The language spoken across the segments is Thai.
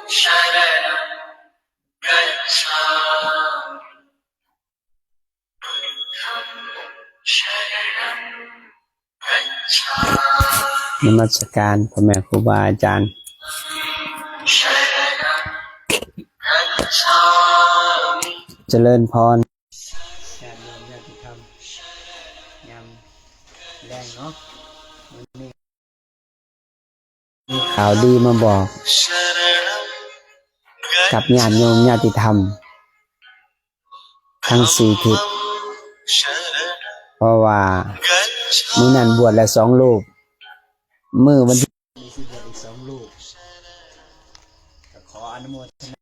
นมัสการพ่อแม่ครูบาอาจารย์เจริญพรญาติโยมญาติธรรมยามแรงเนาะวันนี้มีข่าวดีมาบอกกับญาติโยมญาติธรรมทั้งสี่ทิศเพราะว่ามื้อนั้นบวชแล้ว2 รูปมื้อวันที่สิบวชอีก2 รูปขออนุโมทนา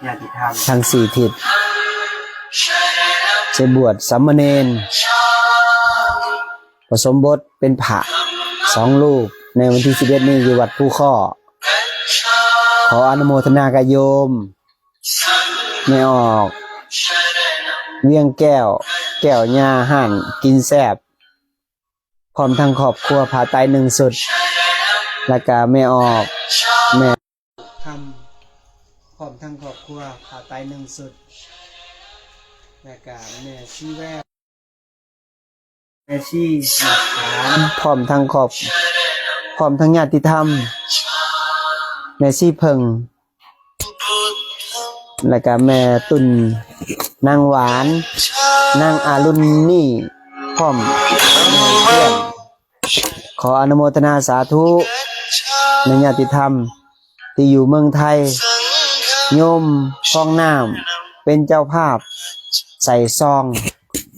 ญาติธรรมทั้ง4ทิศจะบวชสามเณรผสมบทเป็นพระ2 รูปในวันที่11นี้อยู่วัดภูข้อขออนุโมทนากับโยมไม่ออกเวียงแก้วญาห่านกินแซ่บพร้อมทั้งครอบครัวพาไต1 สุดแล้วก็ไม่ออกแม่ทำพร้อมทั้งครอบครัวพาไต1 สุดแล้วก็แม่ชีแววแม่ชีมาขานพร้อมทั้งครอบพร้อมทั้งญาติธรรมแม่ชีเพิ่งแล้วก็แม่ตุนนางหวานนางอารุณนี่พร้อมเพื่อนขออนุโมทนาสาธุในญาติธรรมที่อยู่เมืองไทยโยมคลองน้ำเป็นเจ้าภาพใส่ซอง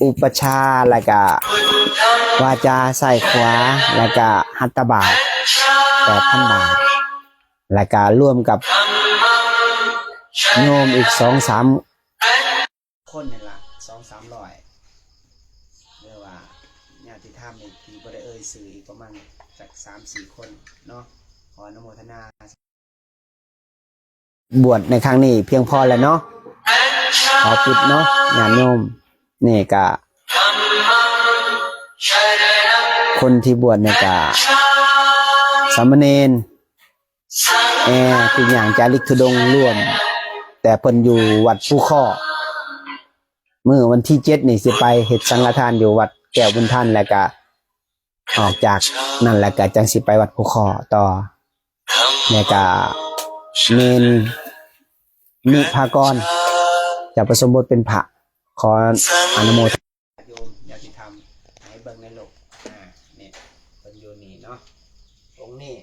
อุปชาแล้วก็วาจาใส่ขวาแล้วก็หัตถบาท8,000 บาทแล้วก็ร่วมกับโยมอีก 2-3 คนนี่ล่ะ 2-300เรียกว่าญาติธรรมที่บ่ได้เอ่ยชื่ออีกประมาณจาก 3-4 คนเนาะขออนุโมทนาบวชในครั้งนี้เพียงพอแล้วเนาะขอปิดเนาะญาติโยมนี่ก็คนที่บวชเนี่ยก็สามเณรคืออย่างจาริกธุดงค์ร่วมแต่เพิ่นอยู่วัดภูข้อมื้อวันที่7นี่สิไปเฮ็ดสังฆทานอยู่วัดแก้วบุญทันแล้วก็ออกจากนั่นแล้วก็จังสิไปวัดภูข้อต่อแล้วก็เณรนิพากรจะผสมบทเป็นพระขออนุโมทนาโยมญาติธรรมให้เบิ่งในโลกนี่เพิ่นอยู่นี่เนาะองค์นี้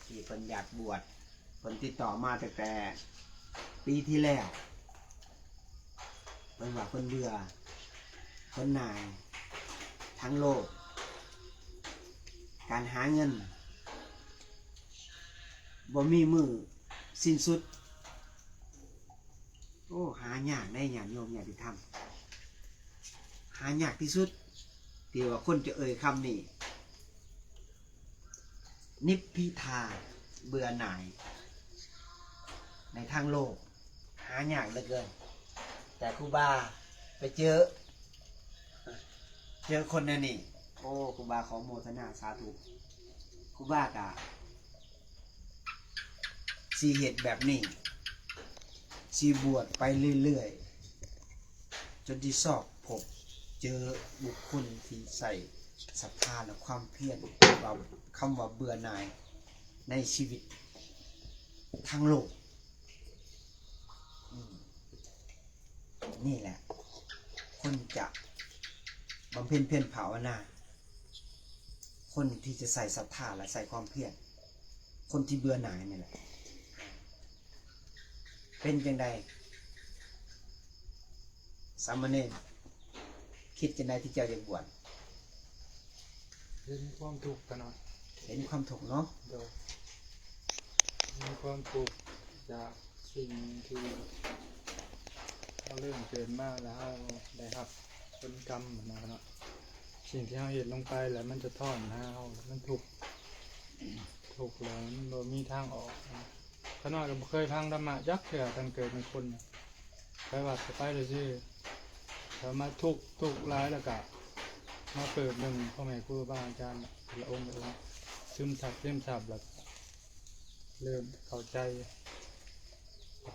ที่เพิ่นอยากบวชเพิ่นติดต่อมาตั้งแต่ปีที่แล้วเพิ่นว่าเพิ่นเบื่อเพิ่นหน่ายทั้งโลกการหาเงินบ่มีมือสิ้นสุดโอ้หายากได้ญาติโยมญาติธรรมหายากที่สุดที่ว่าคนจะเอ่ยคำนี้นิพพิทาเบื่อหน่ายในทางโลกหายากเหลือเกินแต่ครูบาไปเจอคนนั่นนี่โอ้ครูบาขอโมทนาสาธุครูบากะสีเหตุแบบนี้สีบวชไปเรื่อยๆจนที่สอบพบเจอบุคคลที่ใส่ศรัทธาและความเพียรว่าคำว่าเบื่อหน่ายในชีวิตทั้งโลกนี่แหละคนจะบำเพ็ญเพียรภาวนาคนที่จะใส่ศรัทธาและใส่ความเพียรคนที่เบื่อหน่ายนี่แหละเป็นจังใดสามเณรคิดจังใดที่เจ้าจะบวชเห็นความทุกข์กันหน่อยเห็นความทุกข์เนาะเห็นความทุกข์จากสิ่งที่เราเริ่มเกิดมาแล้วเราได้รับผลกรรมนะครับสิ่งที่เราเห็นลงไปแล้วมันจะทอนเรามันทุกข์แล้วมันบ่มีทางออกขนาดเราเคยพังธรรมะยักษ์เถื่อกันเกิดเป็นคนไปวัดไปเลยสิถ้ามาทุกข์ร้ายแล้วก็มาเปิดหนึ่งพ่อแม่ครูบาอาจารย์ละองค์ซึมซับแล้ว เริ่มเข้าใจ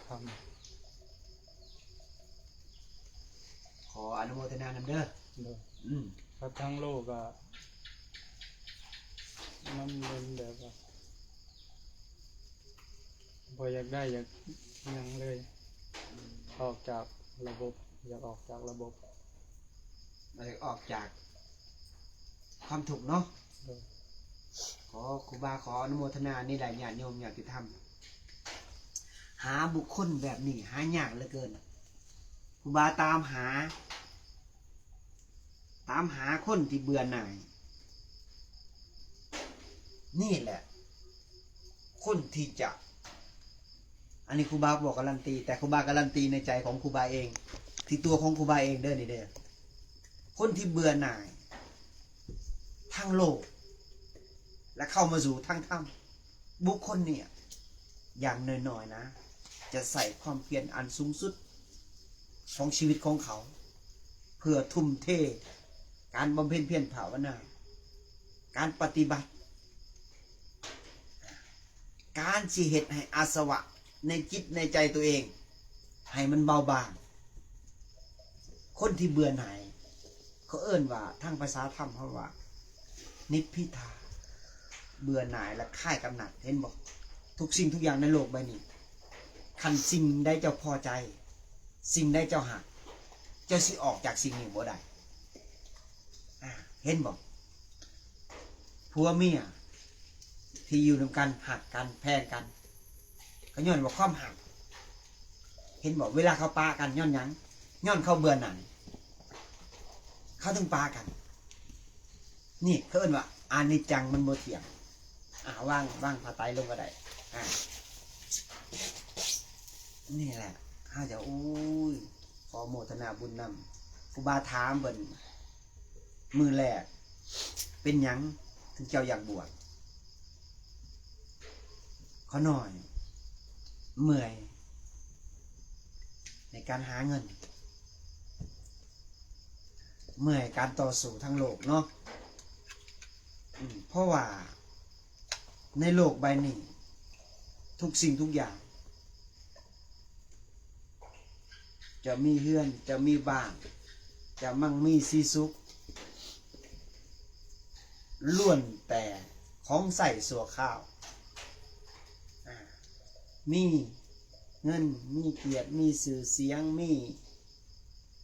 ค ขออนุโมทนานำเด้อ ำโดย อืม ถ้าทั้งโลกอะมันเป็นแบบว่าพออยากได้อยากหยังเลย ออกจากระบบ อยากออกจากระบบ ออกจากความถูกข์เนาะ โดย ขอครูบาขออนุโมทนานี่แหละญาติโยมญาติธรรมหาบุคคลแบบนี้หายากเหลือเกินครูบาตามหาคนที่เบื่อหน่าย นี่แหละ คนที่จะ อันนี้ครูบาบอกการันตี แต่ครูบาการันตีในใจของครูบาเอง ที่ตัวของครูบาเองเด้อนี่เด้อคนที่เบื่อหน่ายทั้งโลก และเข้ามาสู่ทั้งธรรมบุคคลเนี่ยอย่างน้อยๆนะ จะใส่ความเพียรอันสูงสุดของชีวิตของเขา เพื่อทุ่มเทการบำเพ็ญเพียรภาวนาการปฏิบัติ การสิเหตุให้อาสวะในจิตในใจตัวเอง ให้มันเบาบางคนที่เบื่อหน่ายเขาเอิ่นว่าทางภาษาธรรมเขาว่า นิพพิทาเบื่อหน่ายและค่ายกำหนัดเห็นบอกทุกสิ่งทุกอย่างในโลกใบนี้คันสิ่งใดเจ้าพอใจ สิ่งใดเจ้าหักเจ้าสิออกจากสิ่งนี้บ่ได้เห็นบอกผัวเมียที่อยู่นำกันหักกันแพงกันก็ย้อนบอกความหักเห็นบอกเวลาเขาปากันย้อนหยังย้อนเขาเบื่อหน่ายเขาถึงปากันนี่เขาเอิ้นว่าอานิจจังมันบ่เที่ยงว่างผ้าไตรลงก็ได้นี่แหละข้าจะขอโมทนาบุญนำครูบาถามเบิ่นมือแรกเป็นหยังถึงเจ้าอยากบวชเขาหน่อยเมื่อยในการหาเงินเมื่อยการต่อสู้ทั้งโลกเนาะเพราะว่าในโลกใบนี้ทุกสิ่งทุกอย่างจะมีเฮือนจะมีบ้านจะมั่งมีสีสุขล้วนแต่ของใส่สัวข้าวมีเงินมีเกียรติมีสื่อเสียงมี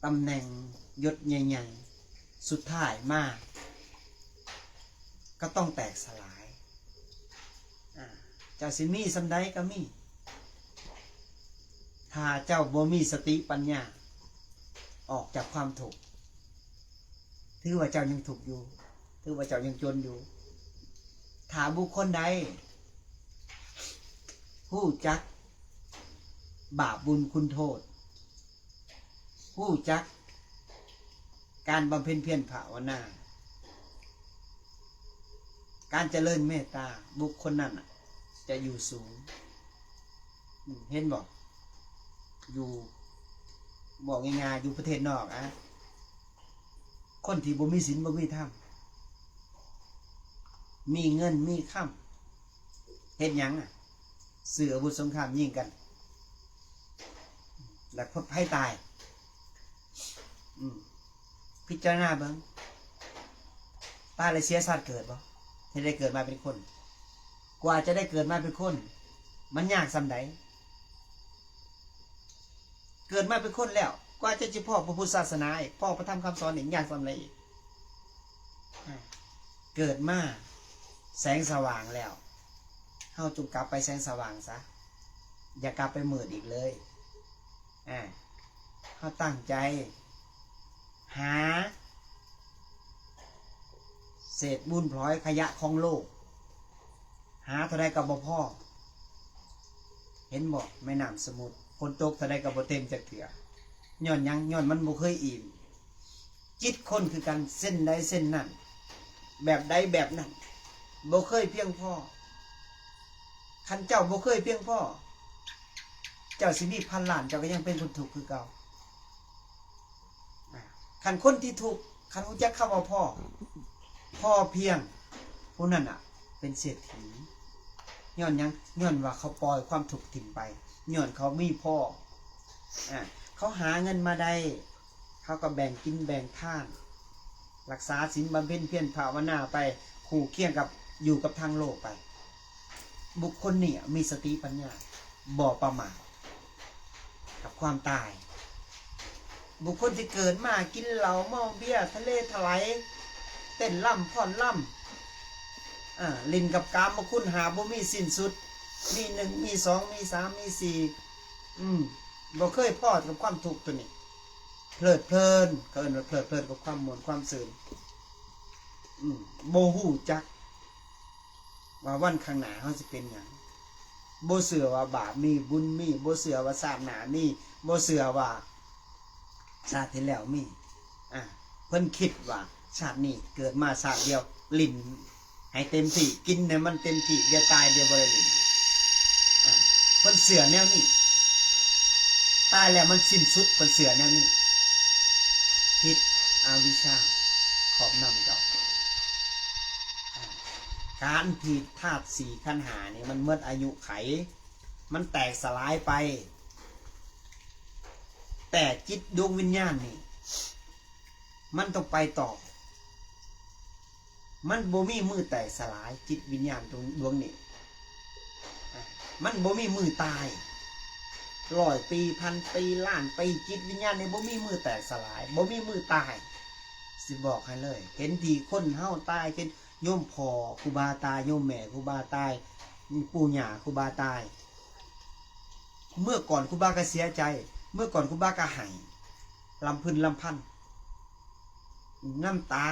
ตำแหน่งยศใหญ่ๆสุดท้ายมากก็ต้องแตกสลายเจ้าสิมีสำใดก็มีถ้าเจ้าบ่มีสติปัญญาออกจากความถูกข์ถือว่าเจ้ายังถูกอยู่ถือว่าเจ้ายังจนอยู่ถ้าบุคคลใดผู้จักบาปบุญคุณโทษผู้จักการบำเพ็ญเพียรภาวนาการเจริญเมตตาบุคคลนั้นจะอยู่สูงเห็นบอกอยู่บอกง่ายๆอยู่ประเทศนอกคนที่บ่มีศีลบ่มีธรรมมีเงินมีค่ำเฮ็ดหยังซื้ออาวุธสงครามยิงกันแล้วพบให้ตายพิจารณาเบิ่งตายเลยเสียชาติเกิดบ่ให้ได้เกิดมาเป็นคนกว่าจะได้เกิดมาเป็นคนมันยากส่ำใดเกิดมาเป็นคนแล้วกว่าจะพ่อพระพุทธศาสนาพ่อพระธรรมคำสอนอีกยากส่ำใดอีกเกิดมาแสงสว่างแล้วเฮาจงกลับไปแสงสว่างซะอย่ากลับไปมืดอีกเลยเฮาตั้งใจหาเศษบุญพลอยขยะของโลกหาเท่าใดก็บ่พอเห็นบ่แม่น้ำสมุทรฝนตกเท่าใดก็บ่เต็มจักเทื่อย้อนหยังย้อนมันบ่เคยอิ่มจิตคนคือกันเส้นใดเส้นนั้นแบบใดแบบนั้นบ่เคยเพียงพอคันเจ้าบ่เคยเพียงพอเจ้าสิมีพันล้านเจ้าก็ยังเป็นคนทุกข์คือเก่าคันคนที่ทุกข์คันรู้จักคำว่าพ่อเพียงผู้นั้นเป็นเศรษฐี ย้อนหยังย้อนว่าเขาปล่อยความทุกข์ถิ่มไปย้อนเขามีพ่อเขาหาเงินมาได้เขาก็แบ่งกินแบ่งท่านรักษาศีลบำเพ็ญเพียรภาวนาไปคู่เคียงกับอยู่กับทางโลกไปบุคคลเนี่ยมีสติปัญญาบ่ประมาทกับความตายบุคคลที่เกิดมากินเหล้าเมาเบียร์ทะเลถลายเต้นล่ำผ่อนล่ำลินกับกามมาคุณหาบ่มีสิ้นสุดมีหนึ่งมีสองมีสามมีสี่บ่เคยพอดกับความทุกข์ตัวนี้เพลิดเพลินเกินเพลิดเพลินกับความมวลความสื่นโบหูจักว่าวันข้างหน้าเขาจะเป็นอย่างโบเสือว่าบาปมีบุญมีโบเสือว่าศาสนามีโบเสือว่าชาติที่แล้วมีเพิ่นคิดว่าชาตินี้เกิดมาชาติเดียวลิ้นให้เต็มที่กินให้มันเต็มที่เดียวตายเดียวบริลิ้นเพิ่นเสือแนวนี้ตายแล้วมันสิ้นสุดเพิ่นเสือแนวนี้พิษอวิชชาขอบนำเจ้าการผิดธาตุสี่ขันธ์ห้านี่มันเมื่ออายุไขมันแตกสลายไปแต่จิตดวงวิญญาณนี่มันต้องไปต่อมันบ่มีมือแตกสลายจิตวิญญาณดวงนี้มันบ่มีมือตาย100 ปี1,000 ปีล้านปีจิตวิญญาณนี่บ่มีมือแตกสลายบ่มีมือตายสิบอกให้เลยเห็นทีคนเฮาตายเห็นโยมพ่อครูบาตายโยมแม่ครูบาตายปู่ย่าครูบาตายเมื่อก่อนครูบาก็เสียใจเมื่อก่อนครูบาก็ให้ลำพึงลำพันน้ำตา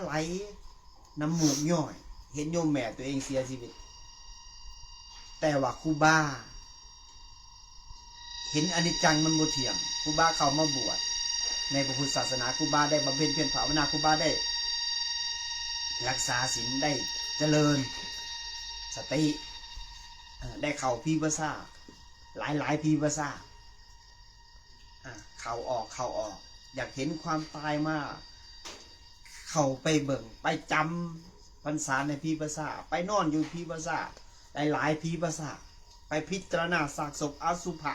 ไหลน้ำมูกย่อยเห็นโยมแม่ตัวเองเสียชีวิตแต่ว่าครูบาเห็นอนิจจังมันบ่เที่ยงครูบาเข้ามาบวชในพระพุทธศาสนาครูบาได้บำเพ็ญเพียรภาวนาครูบาได้รักษาศีลได้เจริญสติได้เข้าพีภาษาหลายพีภาษาเข้าออกอยากเห็นความตายมากเข้าไปเบิ่งไปจำพรรษาในพีภาษาไปนอนอยู่พีภาษาหลายพีภาษาไปพิจารณาซากศพอสุภะ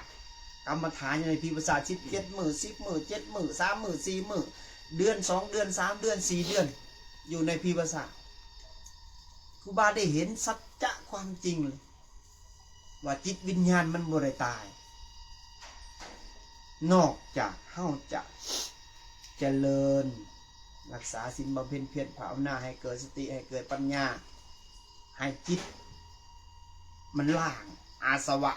กรรมฐานในพีภาษา17 มื้อ10 มื้อ7 มื้อ3 มื้อ4 มื้อเดือน2 เดือน3 เดือน4 เดือนอยู่ในพีภาษาครูบาได้เห็นสัจจะความจริงเลยว่าจิตวิญญาณมันบ่ได้ตายนอกจากเฮาจะเจริญรักษาศีลบำเพ็ญเพียรภาวนาให้เกิดสติให้เกิดปัญญาให้จิตมันล้างอาสวะ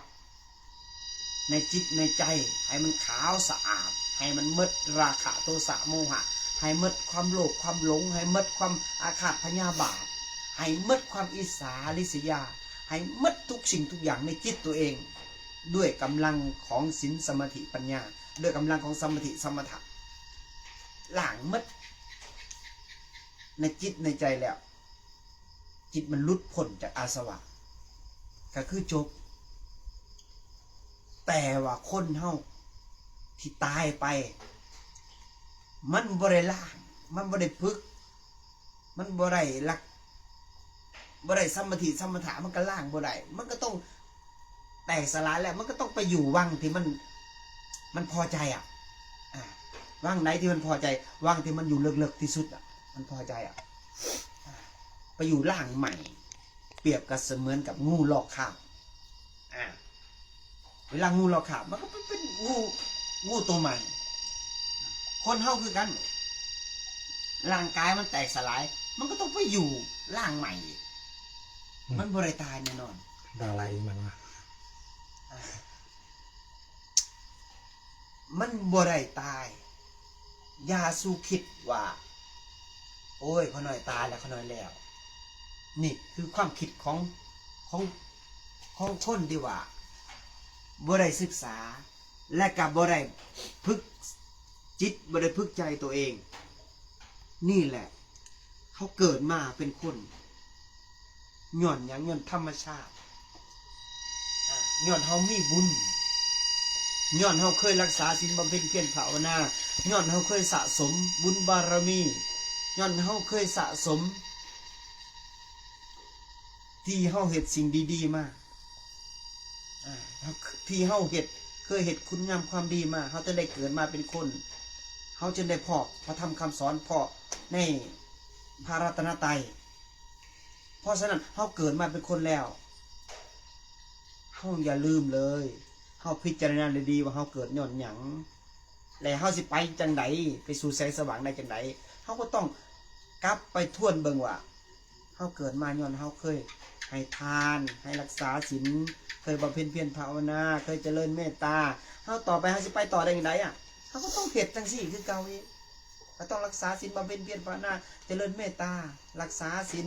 ในจิตในใจให้มันขาวสะอาดให้มันหมดราคะโทสะโมหะให้หมดความโลภความหลงให้หมดความอาฆาตพยาบาทให้หมดความอิจฉาริษยาให้หมดทุกสิ่งทุกอย่างในจิตตัวเองด้วยกำลังของศีลสมาธิปัญญาด้วยกำลังของสมาธิสมถะล้างหมดในจิตในใจแล้วจิตมันหลุดพ้นจากอาสวะก็คือจบแต่ว่าคนเฮาที่ตายไปมันบ่ได้ล้างมันบ่ได้ฝึกมันบ่ได้รักบ่ได้สมาธิสมถะมันก็ล้างบ่ได้มันก็ต้องแตกสลายแล้วมันก็ต้องไปอยู่วังที่มันพอใจวังไหนที่มันพอใจวังที่มันอยู่เลิกๆที่สุดมันพอใจไปอยู่ล่างใหม่เปรียบกับเสมือนกับงูลอกคราบเวลางูลอกคราบมันก็เป็นงูตัวใหม่คนเฮาคือกันร่างกายมันแตกสลายมันก็ต้องไปอยู่ล่างใหม่มันบ่ได้ตายแน่นอนอะไรมันวะมันบ่ได้ตายอย่าสู้คิดว่าโอ้ยเขาหน่อยตายแล้วเขาหน่อยแล้วนี่คือความคิดของคนที่ว่าบ่ได้ศึกษาและกับบ่ได้ฝึกจิตบ่ได้ฝึกใจตัวเองนี่แหละเขาเกิดมาเป็นคนย้อนหยังย้อนธรรมชาติย้อนเฮามีบุญย้อนเฮาเคยรักษาศีลบำเพ็ญเพียรภาวนาย้อนเฮาเคยสะสมบุญบารมีย้อนเฮาเคยสะสม ที่เฮาเฮ็ดสิ่งดีๆมาที่เฮาเฮ็ดเคยเฮ็ดคุณงามความดีมาเฮาจะได้เกิดมาเป็นคนเฮาจึงได้พอกพระธรรมคำสอนพอกในพระรัตนตรัยเพราะฉะนั้นเฮาเกิดมาเป็นคนแล้วเฮาอย่าลืมเลยเฮาพิจารณาดีๆว่าเฮาเกิดย้อนหยังและเฮาสิไปจังไดไปสู่แสงสว่างได้จังไดเฮาก็ต้องกลับไปทวนเบิ่งว่าเฮาเกิดมาย้อนเฮาเคยให้ทานให้รักษาศีลเคยบำเพ็ญเพียรภาวนาเคยเจริญเมตตาเฮาต่อไปเฮาสิไปต่อได้จังไดเฮาก็ต้องเฮ็ดจังซี่คือเก่าอีกก็ต้องรักษาศีลบำเพ็ญเพียรภาวนาเจริญเมตตารักษาศีล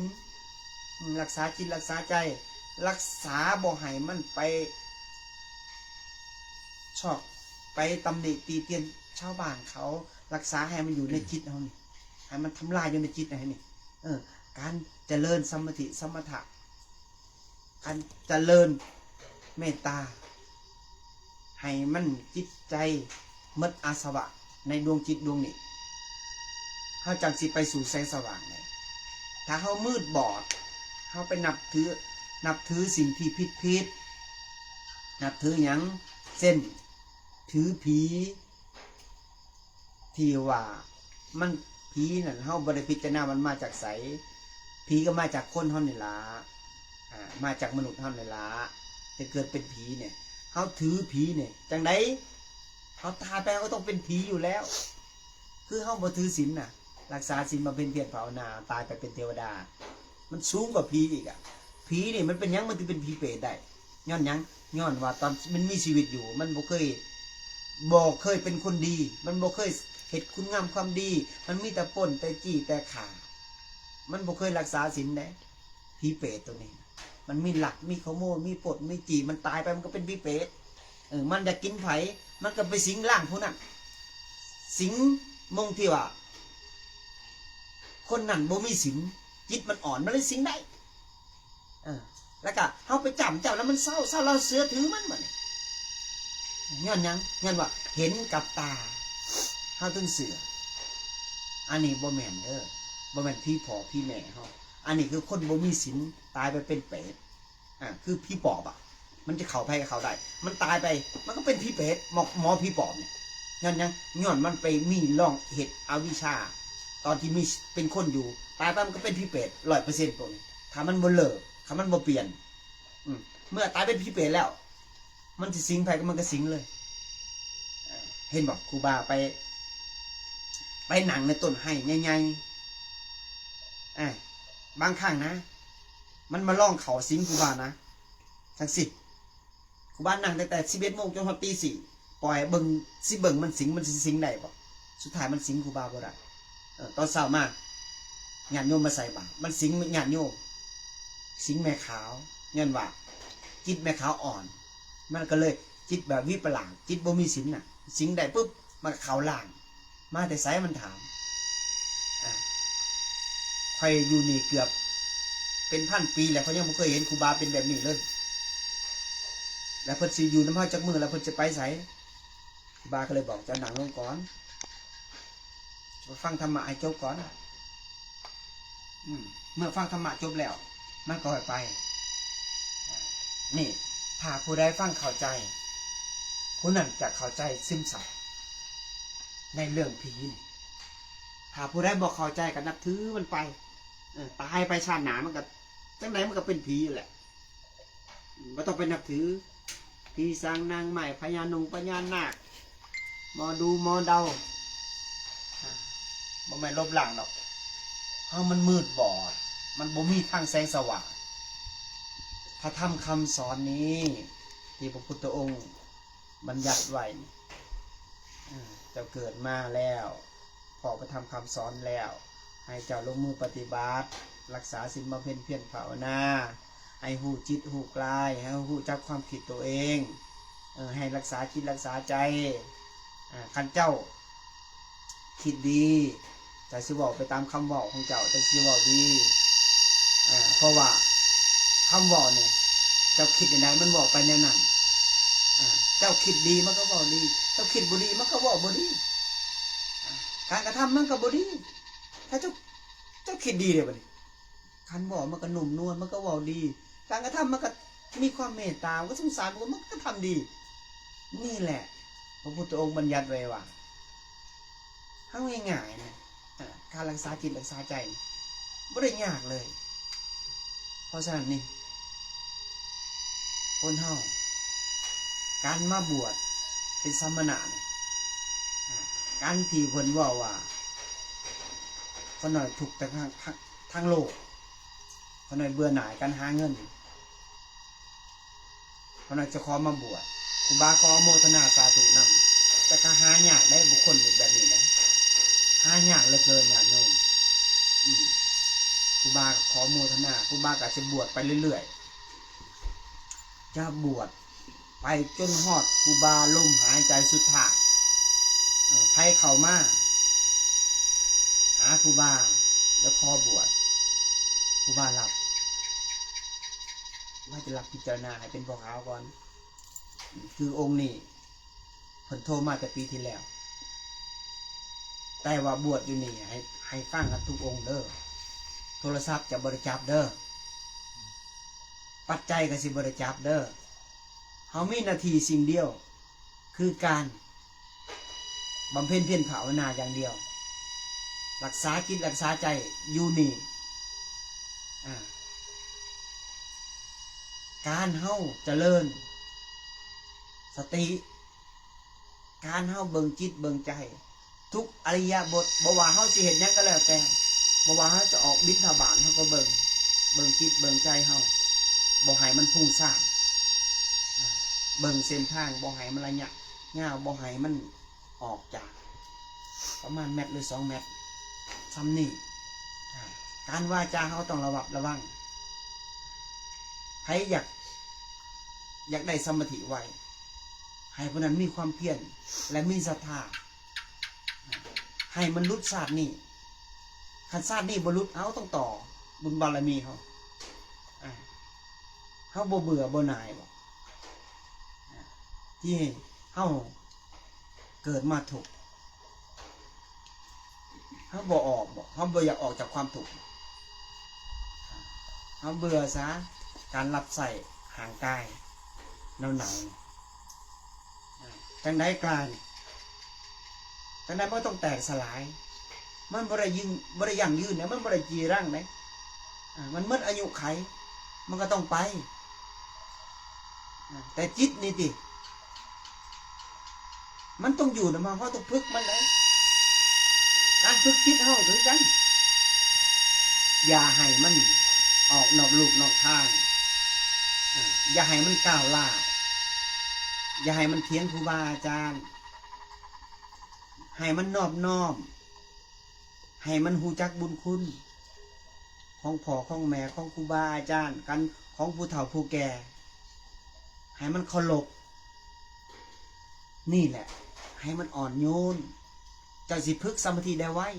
รักษาจิตรักษาใจรักษาบ่ให้มันไปชอบไปตำหนิตีเตียนชาวบ้านเขารักษาให้มันอยู่ในจิตเฮานี่ให้มันทำลายอยู่ในจิตให้นี่การเจริญสมาธิสมถะการเจริญเมตตาให้มันจิตใจมดอาสวะในดวงจิตดวงนี้เฮาจังสิไปสู่แสงสว่างเลยถ้าเฮามืดบอดเฮาไปนับถือสิ่งที่ผิดนับถือหยังเส้นถือผีที่ว่ามันผีนั่นเฮาบ่ได้พิจารณามันมาจากไสผีก็มาจากคนเฮานี่ล่ะมาจากมนุษย์เฮานี่ล่ะจะเกิดเป็นผีเนี่ยเฮาถือผีเนี่ยจังไดเฮาตายไปก็ต้องเป็นผีอยู่แล้วคือเฮาบ่ถือศีลน่ะรักษาศีลมาเป็นเพียรภาวนาตายไปเป็นเทวดามันสูงกว่าผีอีกผีนี่มันเป็นหยังมันถึงเป็นผีเปรตได้ย้อนหยังย้อนว่าตอนมันมีชีวิตอยู่มันบ่เคยเป็นคนดีมันบ่เคยเฮ็ดคุณงามความดีมันมีแต่ปล้นแต่จี้แต่ฆ่ามันบ่เคยรักษาศีลได้ผีเปรตตัวนี้มันมีหลักมีขโมยมีปล้นมีจี้มันตายไปมันก็เป็นผีเปรตมันจะกินไผมันก็ไปสิงร่างผู้นั้นสิงมงที่ว่าคนนั้นบ่มีศีลจิตมันอ่อนมันเลยสิงได้แล้วก็เฮาไปจับแล้วมันเศร้าเราเสือถือมันบ่ย้อนหยังย้อนว่าเห็นกับตาเฮาถึงเสืออันนี้บ่แม่นบ่แม่นพี่พ่อพี่แม่เฮาอันนี้คือคนบ่มีศีลตายไปเป็นเปรตคือพี่ปอบมันจะเข้าไปกับเขาได้มันตายไปมันก็เป็นพี่เปรตหมอพี่ปอบเนี่ยย้อนหยังย้อนมันไปมีร่องเฮ็ดอวิชชาตอนที่มีเป็นคนอยู่ตายไปมันก็เป็นพี่เปรต 100% พวกนี้ถ้ามันบ่เลิกถ้ามันบ่เปลี่ยนเมื่อตายเป็นพี่เปรตแล้วมันสิสิงไผก็มันก็สิงเลยเห็นบอกครูบาไปหนังในต้นไห้ใหญ่ๆบางครั้งนะมันมาล่องเขาสิงครูบานะทั้งสิครูบานั่งแต่11 โมงจนถึงตี 4ปล่อยเบิ่งมันสิงมันสิงได้บ่สุดท้ายมันสิงครูบาบ่ได้ตอนเช้ามาญาติโยมมาใส่บาตรมันสิงญาติโยมสิงแม่ขาวเงินว่าจิตแม่ขาวอ่อนมันก็เลยจิตแบบวิปลาสจิตบ่มีศีลน่ะสิงได้ปุ๊บมันก็เข้าล่างมาแต่ไสมันถามใครอยู่นี่เกือบเป็น1,000 ปีแล้วเขายังบ่เคยเห็นครูบาเป็นแบบนี้เลยแล้วเพิ่นสิอยู่นำเฮาจักมื้อแล้วเพิ่นจะไปไสครูบาก็เลยบอกเจ้านั่งลงก่อนฟังธรรมะให้จบก่อนเมื่อฟังธรรมะจบแล้วมันก็ไปนี่ถ้าผู้ใดฟังเข้าใจผู้นั้นจะเข้าใจซึมซับในเรื่องผีถ้าผู้ใดบอกเข้าใจก็นับถือมันไปตายไปชาติหน้ามันก็จังไดมันก็เป็นผีอยู่แหละไม่ต้องไปนับถือผีสางนางใหม่พญานงพญานาคหมอดูหมอเดาบ่แม่นลบหลังหรอกเพราะมันมืดบอดมันบ่มีทางแสงสว่างพระธรรมคำสอนนี้ที่พระพุทธองค์บัญญัติไว้เจ้าเกิดมาแล้วพอพระธรรมคำสอนแล้วให้เจ้าลงมือปฏิบัติรักษาศีลบำเพ็ญเพียรภาวนาให้หูจิตหูกายให้หูจักความคิดตัวเองให้รักษาจิตรักษาใจคันเจ้าคิดดีจะสิบอกไปตามคำบอกของเจ้าจะสิบอกดีเพราะว่าคำบอกเนี่ยเจ้าคิดอย่างไรมันบอกไปในนั้นเจ้าคิดดีมันก็บอกดีเจ้าคิดบุดีมันก็บอกบุดีการกระทำมันก็บุดีถ้าเจ้าคิดดีเลยบัดนี้ คันบอกมันก็หนุ่มนวลมันก็เว้าดีการกระทำมันก็มีความเมตตามันก็สงสารมันก็ทำดีนี่แหละพระพุทธองค์บัญญัติไว้ว่าเฮาง่ายๆนะการรักษาจิตรักษาใจบ่ได้ยากเลยเพราะฉะนั้นนี่คนเฮาการมาบวชเป็นสมณะนี่การที่เพิ่นว่าคนหน่อยถูกแต่ทางโลกคนหน่อยเบื่อหน่ายการหาเงินคนหน่อยจะขอมาบวชครูบาขอโมทนาสาธุนำแต่ก็หายากได้บุคคลแบบนี้นะหายากเหลือเกินญาติโยมครูบาขอโมทนาครูบาก็จะบวชไปเรื่อยๆจะบวชไปจนฮอดครูบาลมหายใจสุดท้ายไผเข้ามาหาครูบาแล้วขอบวชครูบารับว่าจะรับพิจารณาให้เป็นพวกเขาก่อนคือองค์นี้เพิ่นโทรมาแต่ปีที่แล้วแต่ว่าบวชอยู่นี่ให้ฟังกันทุกองค์เด้อโทรศัพท์จะบริจาคเด้อปัจจัยก็สิบริจาคเด้อเฮามีหน้าที่สิ่งเดียวคือการบำเพ็ญเพียรภาวนาอย่างเดียวรักษาจิตรักษาใจอยู่นี่การเฮาเจริญสติการเฮาเบิ่งจิตเบิ่งใจทุกอริยบทบ่ว่าเฮาสิเห็นหยังก็แล้วแต่บ่ว่าเฮาจะออกบิณฑบาตเฮาก็เบิ่งจิตเบิ่งใจเฮาบ่ให้มันพุ่งซ่านเบิ่งเส้นทางบ่ให้มันระยะยาวบ่ให้มันออกจากประมาณเม็ดหรือ2 เม็ดซ้ำนี่การว่าจาเฮาต้องระวังใครอยากได้สมาธิไวให้ผู้นั้นมีความเพียรและมีศรัทธาให้มันลุดศาสตร์นี่คันศาสตร์นี่บ่ลุดเอาต้องต่อบุญบารมีเขาบ่เบื่อบ่หน่ายที่เขาเกิดมาถูกเขาบ่ออกเขาบ่อยากออกจากความถูกเขาเบื่อซะการรับใส่ห่างกายหนาวจังได้กลางจังได้ไม่ต้องแตกสลายมันบริยั่งยืนเนี่ยมันบริจีร่างไหนมันหมดอายุไขมันก็ต้องไปแต่จิตนี่ติมันต้องอยู่นะมาเขาต้องฝึกมันเลยการฝึกจิตเขาถือกันอย่าให้มันออกนอกลูกนอกทางอย่าให้มันก้าวล่าอย่าให้มันเถียงครูบาอาจารย์ให้มันนอบน้อมให้มันหูจักบุญคุณของพ่อของแม่ของครูบาอาจารย์กันของผู้เฒ่าผู้แก่ให้มันเคารพนี่แหละให้มันอ่อนโยนเจ้าสิพึกสมาธิได้ไว้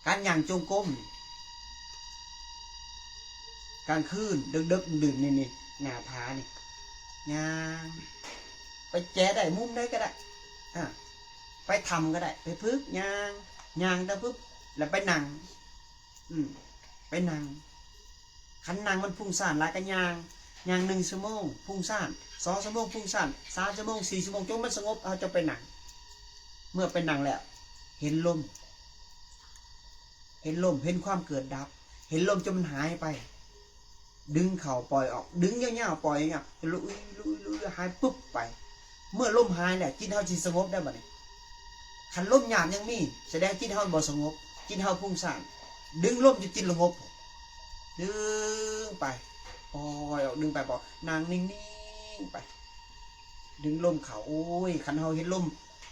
การย่างจงกรมกลางคืนดึกดื่นนี่หน้าผานี่ย่างไปแจได้มุมได้ก็ได้ไปทำก็ได้ไปพึกย่างได้ปุ๊บแล้วไปนั่งไปนั่งขันนั่งมันพุ่งซ่านหลายกันย่าง1 ชั่วโมงพุ่งซ่าน2 ชั่วโมงพุ่งซ่าน3 ชั่วโมง4 ชั่วโมงจนมันสงบเอาจะไปนั่งเมื่อไปนั่งแล้วเห็นลมเห็นความเกิดดับเห็นลมจนมันหายไปดึงเข่าปล่อยออกดึงเงี้ยวๆปล่อยเงี้ยลุยหายปุ๊บไปเมื่อลมหายเนี่ยจิตเฮาสิสงบได้บ่เนี่ยคันลมหยาบยังมีแสดงจิตเฮาบ่สงบจิตเฮาพุ่งซ่านดึงลมจนจิตสงบดึงไปปล่อยออกดึงไปปล่อยนางนิ่งๆไปดึงลมเข่าโอ้ยคันเฮาเห็นลม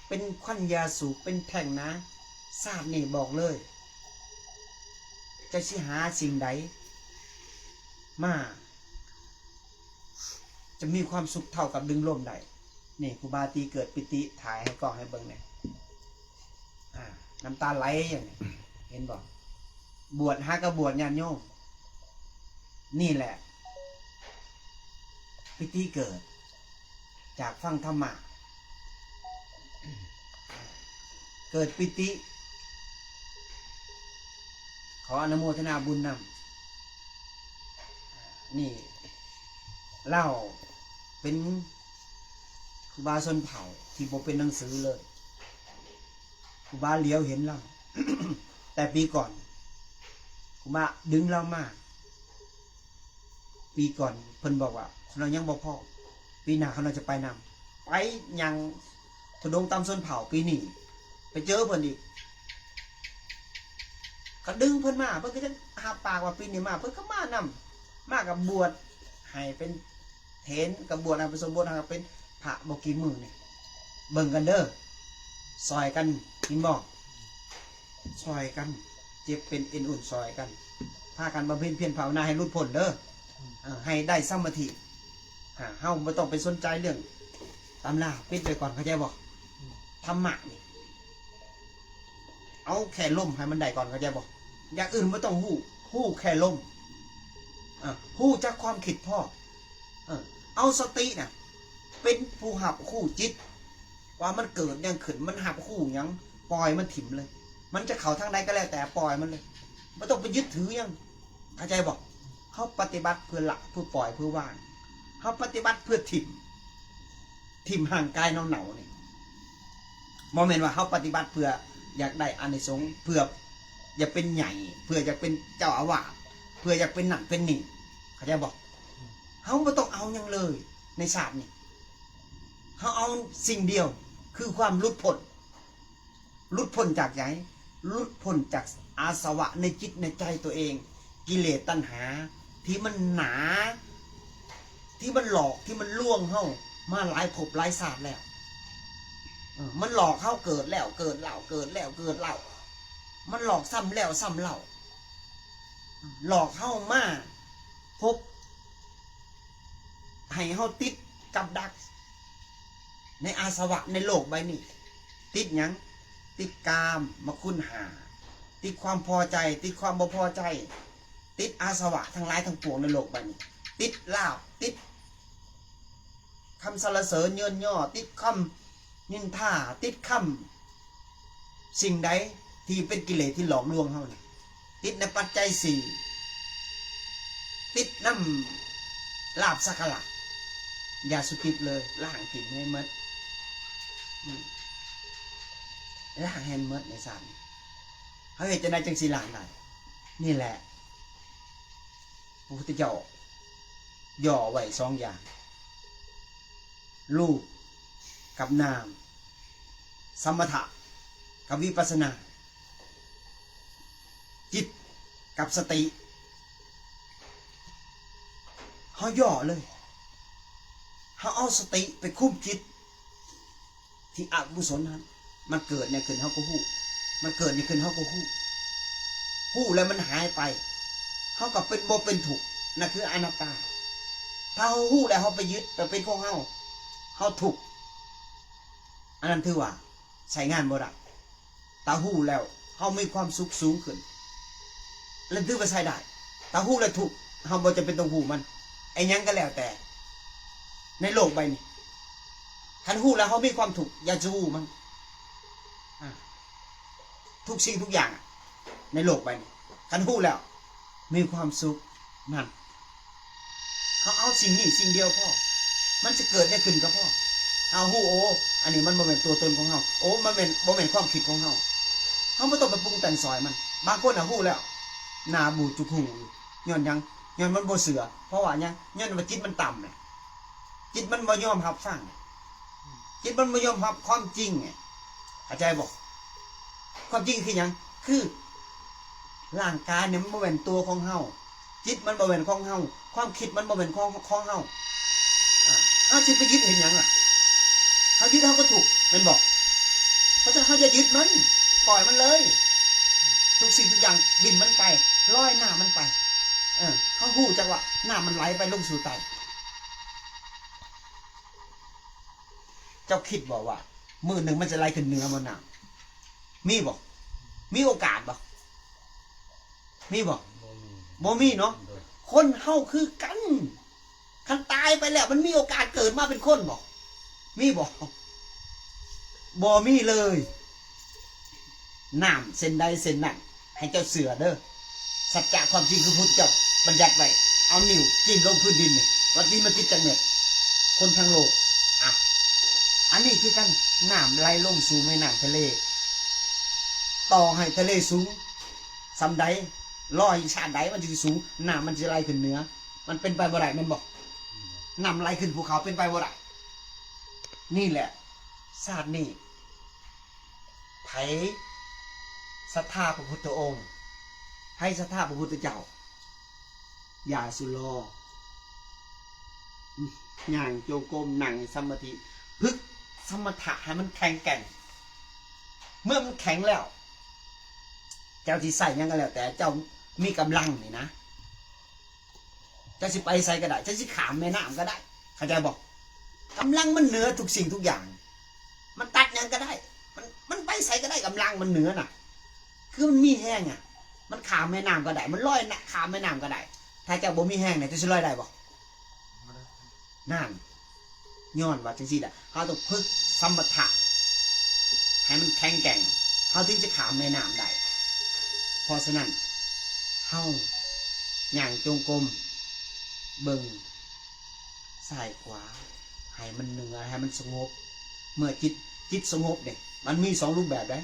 เป็นควันยาสูบเป็นแท่งนะทราบนี่บอกเลยจะสิหาสิ่งใดมาจะมีความสุขเท่ากับดึงลมได้นี่ครูบาตีเกิดปิติถ่ายให้กล้องให้เบิ่งเนี่ยน้ำตาไหลอย่างนี้เห็นบอกบวชหากระบวชญาติโยมนี่แหละปิติเกิดจากฟังธรรมะเกิดปิติ ขออนุโมทนาบุญนำนี่เล่าเป็นครูบาชนเผ่าที่บ่เป็นหนังสือเลยครูบาเลี้ยวเห็นเรา แต่ปีก่อนครูบาดึงเรามาปีก่อนเพิ่นบอกว่าเรายังบ่พอปีหน้าเราจะไปนำไปยังทุดงตามชนเผ่าปีนี้ไปเจอเพิ่นอีกก็ดึงเพิ่นมาเพิ่นก็จะหาปากว่าปีนี้มาเพิ่นก็มานำมากับบวชให้เป็นเถนกับบวชให้เป็นสมบูรณ์ให้เป็นพระบ่กี่มื้อนี่เบิ่งกันเด้อซอยกันกินบ่ซอยกันเจ็บเป็นเอ็นอุ่นซอยกันพากันบำเพ็ญเพียรภาวนาให้หลุดพ้นเด้อให้ได้สมาธิเฮาบ่ต้องไปสนใจเรื่องตำราปิดไปก่อนเข้าใจบ่ธรรมะนี่เอาแค่ลมให้มันได้ก่อนเข้าใจบ่อย่างอื่นไม่ต้องฮู้แค่ลมฮู้จากความคิดพ่อเอาสติน่ะเป็นผู้หับคู่จิตว่ามันเกิดยังขึ้นมันหับคู่ยังปล่อยมันถิ่มเลยมันจะเข้าทางใดก็แล้วแต่ปล่อยมันเลยไม่ต้องไปยึดถือยังเข้าใจบ่เขาปฏิบัติเพื่อละเพื่อปล่อยเพื่อว่างเขาปฏิบัติเพื่อถิ่มห่างกายเนานี่โมเมนต์ว่าเขาปฏิบัติเพื่ออยากได้อานิสงส์เพื่ออยากเป็นใหญ่เพื่ออยากเป็นเจ้าอาวาสเพื่ออยากเป็นหนักเป็นหนิ่งเข้าใจบอกเขาไม่ต้องเอาอย่างเลยในศาสตร์นี่เขาเอาสิ่งเดียวคือความหลุดพ้นจากไหนหลุดพ้นจากอาสวะในจิตในใจตัวเองกิเลสตัณหาที่มันหนาที่มันหลอกที่มันล่วงเข้ามาหลายภพหลายศาสตร์แล้วมันหลอกเข้าเกิดแล้วเกิดเล่าเกิดแล้วเกิดเล่ามันหลอกซ้ำแล้วซ้ำเล่าหลอกเข้ามาพบให้เข้าติดกับดักในอาสวะในโลกใบนี้ติดยังติดกามมาคุณหาติดความพอใจติดความบ่พอใจติดอาสวะทั้งหลายทั้งปวงในโลกใบนี้ติดลาภติดคำสรรเสริญเยินย่อติดคำนินทาติดคำสิ่งใดที่เป็นกิเลสที่หลอกลวงเขาเนี่ยติดในปัจจัยสี่ติดน้ำลาภสักการะอย่าสุกิดเลยล่างถิ่นให้มดล่างให้มดในสารเขาเห็นจะได้จังสีล่างได้นี่แหละพระพุทธเจ้าย่อไว้สองอย่างรูปกับนามสมถะกับวิปัสสนาจิตกับสติเขาย่อเลยเขาเอาสติไปคุมจิตที่อกุศลนั้นมันเกิดเนี่ยขึ้นเขาก็หู้มันเกิดเนี่ยขึ้นเขาก็หู้แล้วมันหายไปเขากับเป็นบ่เป็นถูกนั่นคืออนัตตาถ้าเขาหู้แล้วเขาไปยึดแต่เป็นของเขาถูกอันนั้นถือว่าใช้งานบ่ได้ตาหู้แล้วเขามีความสุขสูงขึ้นแล้วถือว่าใช้ได้ตาหู้แล้วถูกเขาบ่จะเป็นต้องหู้มันไอ้ยังก็แล้วแต่ในโลกใบนี้ท่านหู้แล้วเขามีความถูกอย่าจะหู้มันทุกสิ่งทุกอย่างในโลกใบนี้ท่านหู้แล้วมีความสุขนั่นเขาเอาสิ่งนี้สิ่งเดียวพ่อมันจะเกิดได้ขึ้นกับพ่อเอาหู้โอ้อันนี้มันบ่เป็นตัวตนของเขาโอ้มันเป็นบ่เป็นความคิดของเขาไม่ต้องไปปรุงแต่งซอยมันบางคนหู้แล้วหน้าบูดจุกหูย้อนยังย้อนมันบ่เสือเพราะว่ายังย้อนว่าจิตมันต่ำเนี่ยจิตมันบ่ยอมรับฟังจิตมันบ่ยอมรับความจริงไงเข้าใจบอกความจริงคือยังคือร่างกายเนี่ยมันบ่เป็นตัวของเฮาจิตมันบ่เป็นของเฮาความคิดมันบ่เป็นของเฮาเอาจิตไปยึดเห็นยังล่ะเขายึดเขาก็ถูกเป็นบอกเพราะฉะนั้นเขาจะยึดมันปล่อยมันเลยทุกสิ่งทุกอย่างถิ่นมันไปลอยหน้ามันไปเขาหู้จังว่าหน้ามันไหลไปลงสู่ใต้เจ้าคิดบอกว่ามือหนึ่งมันจะไหลขึ้นเหนือมันหนามีบอกมีโอกาสบอกมีบอกบ่มีเนาะคนเฮาคือกันคันตายไปแล้วมันมีโอกาสเกิดมาเป็นคนบอกมีบอกบ่มีเลยน้ำเส้นใดเส้นนั้นให้เจ้าเสือเด้อ สัจจะความจริงคือพุทธเจ้าบัญญัติไว้เอานิ้วจิ้มลงพื้นดินนี่วันนี้มันติดจังเม็ดคนทั้งโลกอ่ะอันนี้คือกันน้ำไหลลงสู่แม่น้ำทะเลต่อให้ทะเลสูงสำใดลอยชาติใดมันจะสูงน้ำมันจะไหลขึ้นเหนือมันเป็นไปบ่ได้มันบอกน้ำไหลขึ้นภูเขาเป็นไปบ่ได้นี่แหละศาสตร์นี่ไผศรัทธาพระพุทธองค์ให้ศรัทธาพระพุทธเจ้าอย่าสุรอย่างโจงกรมหนังสมาธิพึกสมถะให้มันแข็งแกร่งเมื่อมันแข็งแล้วเจ้าที่ใส่ยังก็แล้วแต่เจ้ามีกำลังนี่นะเจ้าสิไปใส่ก็ได้เจ้าสิขามแม่น้ำก็ได้เข้าใจบอกกำลังมันเหนือทุกสิ่งทุกอย่างมันตัดยังก็ได้มันไปใส่ก็ได้กำลังมันเหนือน่ะคือมันมีแห้งอ่ะมันขามแม่น้ำก็ได้มันลอยนะขามแม่น้ำก็ได้ถ้าเจ้าบ่มีแห้งเนี่ยจะสิลอยได้บ่นั่นย้อนว่าจังซี่แหละเขาต้องฝึกสมถะให้มันแข็งแกร่งเขาถึงจะขามแม่น้ำได้เพราะฉะนั้นเฮาอย่างจงกรมเบิ่งซ้ายขวาให้มันเหนือให้มันสงบเมื่อจิตสงบเนี่ยมันมี2รูปแบบได้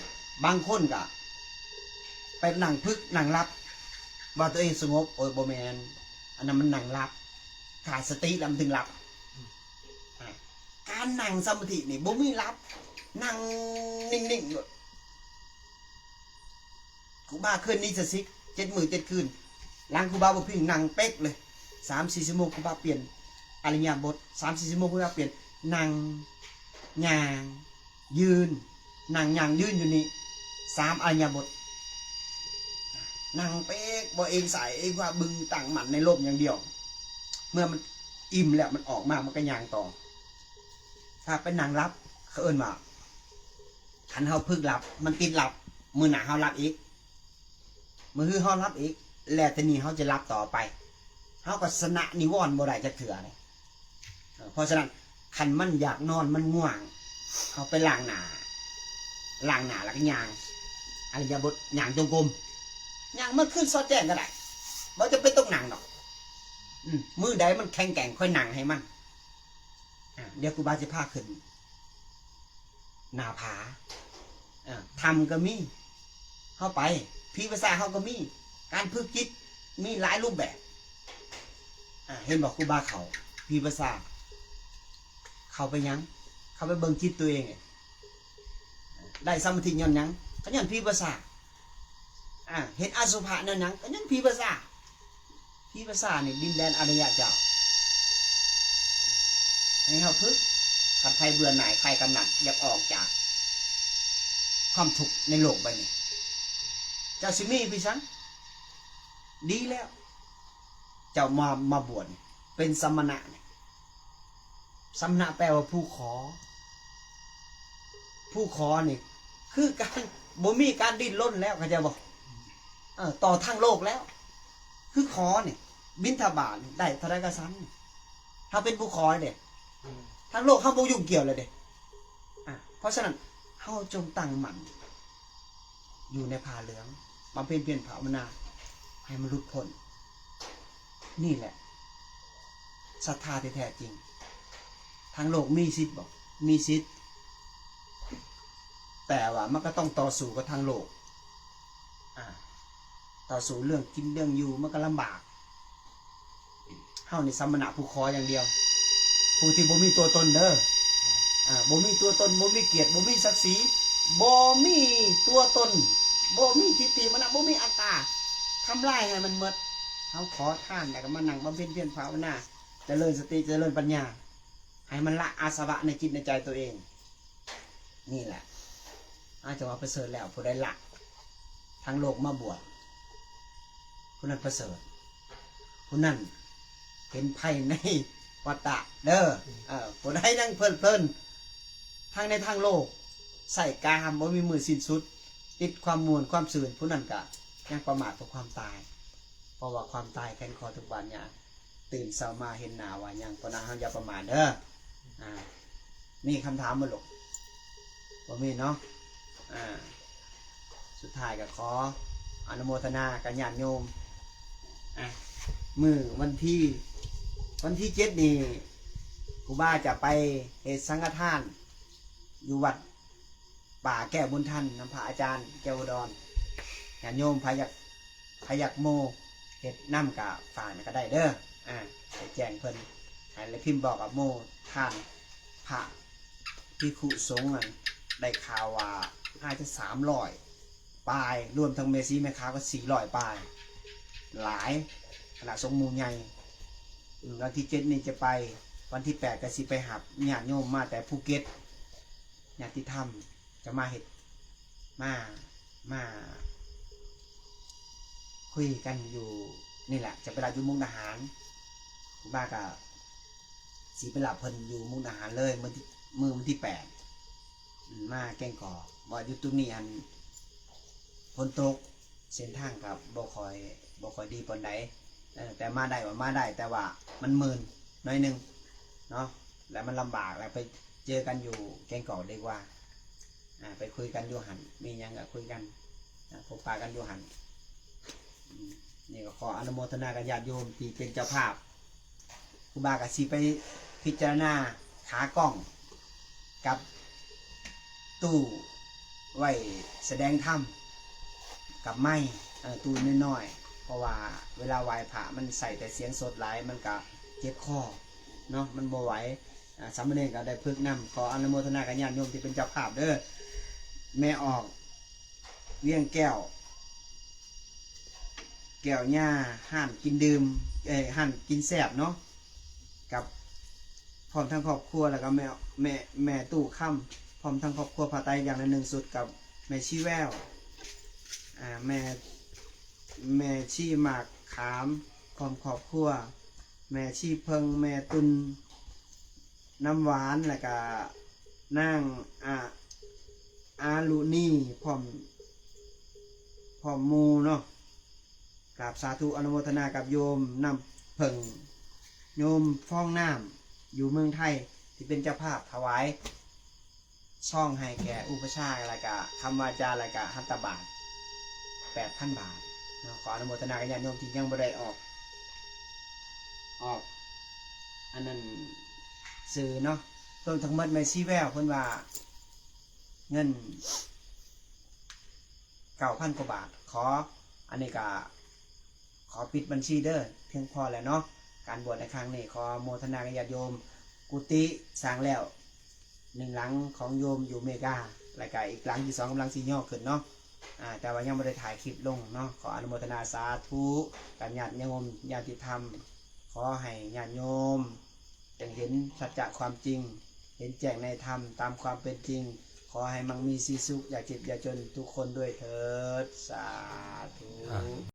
บางคนก็ไปนั่งพึกนั่งรับว่าตัวเองสงบโอ้ยบ่แม่นอันนั้นมันนั่งรับขาดสติแล้วมันถึงรับการนั่งสมาธินี่บ่มีรับนั่งนิ่งๆเลยครูบาคืนนี้จะซิก7 มื้อ 7 คืนหลังครูบาบ่พิงนั่งเป๊กเลย3-4 ชั่วโมงครูบาเปลี่ยนอริยบท3-4 ชั่วโมงครูบาเปลี่ยนนั่งย่างยืนนั่งย่างยืนอยู่นี่3อริยบทนั่งเป๊กบ่เองสายเองว่าบึงตั้งหมันในลมอย่างเดียวเมื่อมันอิ่มแล้วมันออกมามันก็ย่างต่อถ้าเป็นนั่งรับเขาเอิ้นว่าคันเฮาพึกหลับมันติดหลับมื้อหน้าเฮาหลับอีกมื้อฮือเฮาหลับอีกแล้วทีนี้เฮาจะหลับต่อไปเฮาก็ชนะนิวรณ์บ่ได้จักเทื่อเลยเพราะฉะนั้นคันมันอยากนอนมันง่วงเฮาไปล้างหน้าแล้วก็ย่างอริยบทย่างจงกรมย่างมันขึ้นซอดแจ้งก็ได้บ่จะเป็นต้องนั่งดอกมือใดมันแข็งแกร่งค่อยนั่งให้มันเดี๋ยวครูบาจะพาขึ้นหน้าผาทำก็มีเข้าไปพิภาษาเขาก็มีการฝึกจิตมีหลายรูปแบบเห็นบอกครูบาเขาพิภาษาเขาไปยังเขาไปเบิ่งจิตตัวเองได้สมาธิย้อนยังก็ย้อนพิภาษาเห็นอสุภะนั่นยังก็ย้อนพิภาษาเนี่ยดินแดนอริยะเจ้าให้เขาพึกขัดใครเบื่อหน่ายใครกำหนัดอยากออกจากความทุกข์ในโลกใบนี้เจ้าสิมีพี่ชังดีแล้วเจ้ามาบวชเป็นสมณะสมณะแปลว่าผู้ขอนี่คือการบ่มีการดิ้นรนแล้วเขาจะบอกต่อทางโลกแล้วคือขอนี่บิณฑบาตได้เท่าไรก็ซ้ำถ้าเป็นผู้ขอเนี่ยทางโลกเขาบ่ยุ่งเกี่ยวเลยเด็เพราะฉะนั้นเขาจงตั้งมั่นอยู่ในผ้าเหลืองบำเพ็ญเพียรภาวนาให้มันหลุดพ้นนี่แหละศรัทธาที่แท้จริงทางโลกมีสิทธิ์บอกมีสิทธิ์แต่ว่ามันก็ต้องต่อสู้กับทางโลกต่อสู้เรื่องกินเรื่องอยู่มันก็ลำบากเฮานี่สมณะผู้ขออย่างเดียวผู้ที่บ่มีตัวตนเด้อบ่มีตัวตนบ่มีเกียรติบ่มีศักดิ์ศรีบ่มีตัวตนบ่มีทิฏฐิมานะบ่มีอัตตาทำลายให้มันหมดเฮาขอทานแล้วก็มานั่งบำเพ็ญเพียรภาวนาเจริญสติเจริญปัญญาให้มันละอาสวะในจิตในใจตัวเองนี่แหละอาจจะว่าประเสริฐแล้วผู้ใดละทางโลกมาบวชผู้นั้นประเสริฐผู้นั้นเห็นไพ่ในวัฏฏะเด้อผู้ใดนั่งเพลินทางในทางโลกใส่กามบ่มีมือสิ้นสุดติดความมวลความสื่นผู้นั้นก็ยังประมาทต่อความตายเพราะว่าความตายแค้นคอทุกวันเนี่ยตื่นเช้ามาเห็นหน้าว่ายังปนาห้ามอย่าประมาทเด้อมีคำถามมาหลกบ่มีเนาะสุดท้ายก็ขออนุโมทนากับญาติโยม อ่ะมือวันที่7นี่ครูบาจะไปเหตุสังฆทานอยู่วัดป่าแก้วบุญทันน้ำพระอาจารย์แก้วอุดรญาติโยมพายักโมเฮ็ดน้ำกับฝากก็ได้เด้อไปแจ้งเพิ่นให้เลยพิมพ์บอกกับโมท่านพระภิกขุสงฆ์ได้ข่าวว่าอาจจะ300ปลายรวมทั้งเมซีแม่ค้าก็400ปลายหลายขนาดสงฆ์หมู่ใหญ่วันที่7นี่จะไปวันที่8ก็สิไปหับญาติโยมมาแต่ภูเก็ตญาติธรรมจะมาเฮ็ดมาคุยกันอยู่นี่แหละจะไปรับอยู่มุกดาหารครูบาก็สีไปรับเพิ่นอยู่มุกดาหารเลยมื้อวันที่8มาแกงกอกบ่อยู่ตรงนี้อันฝนตกเส้นทางกับบ่ค่อยดีปานใดแต่มาได้ว่ามาได้แต่ว่ามันมึนหน่อยนึงเนาะแล้วมันลำบากแล้วไปเจอกันอยู่แกงกอกดีกว่าไปคุยกันอยู่หันมีหยังก็คุยกันพบปะกันอยู่หันนี่ก็ขออนุโมทนากับญาติโยมที่เป็นเจ้าภาพครูบาก็สิไปพิจารณาขากล้องกับตู้ไว้แสดงธรรมกับไม้ตู้น้อยๆเพราะว่าเวลาไหว้พระมันใส่แต่เสียงสดหลายมันก็เจ็บคอเนาะมันบ่ไหวสามเณรก็ได้พึกนำขออนุโมทนากับญาติโยมที่เป็นเจ้าภาพเด้อแม่ออกเลี้ยงแก้วหญ้าห่านกินดื่มห่านกินแซ่บเนาะกับพร้อมทั้งครอบครัวแล้วก็แม่ตู้ค่ำพร้อมทั้งครอบครัวพาไตอย่างละ1สุดกับแม่ชี้แววแม่ชี้หมากขามพร้อมครอบครัวแม่ชี้เพิงแม่ตุนน้ำหวานแล้วก็นั่งอาลุนี่พร้อมมูเนาะกราบสาธุอนุโมทนากับโยมนำเพิงโยมฟ้องน้ำอยู่เมืองไทยที่เป็นเจ้าภาพถวายช่องให้แก่อุปชาอะไรกะคำวาจาอะไรกะหัตถบาท 8,000 บาทเนาะขออนุโมทนากับญาติโยมที่ยังบ่ได้ออกอันนั้นสื่อเนาะต้นทั้งหมดแม่ชี้แววเพิ่นว่าเงิน 9,000 กว่าบาทอันนี้ก็ขอปิดบัญชีเด้อเพียงพอแล้วเนาะการบวชในครั้งนี้ขอโมทนากับญาติโยมกุฏิสร้างแล้ว1หลังของโยมอยู่อเมริกาแล้วก็อีกหลังที่2กำลังสิย่อขึ้นเนาะแต่ว่ายังไม่ได้ถ่ายคลิปลงเนาะขออนุโมทนาสาธุกับญาติโยมญาติธรรมขอให้ญาติโยมจงเห็นสัจจะความจริงเห็นแจ้งในธรรมตามความเป็นจริงขอให้มั่งมีสีสุขอย่าเจ็บอย่าจนทุกคนด้วยเถิดสาธุ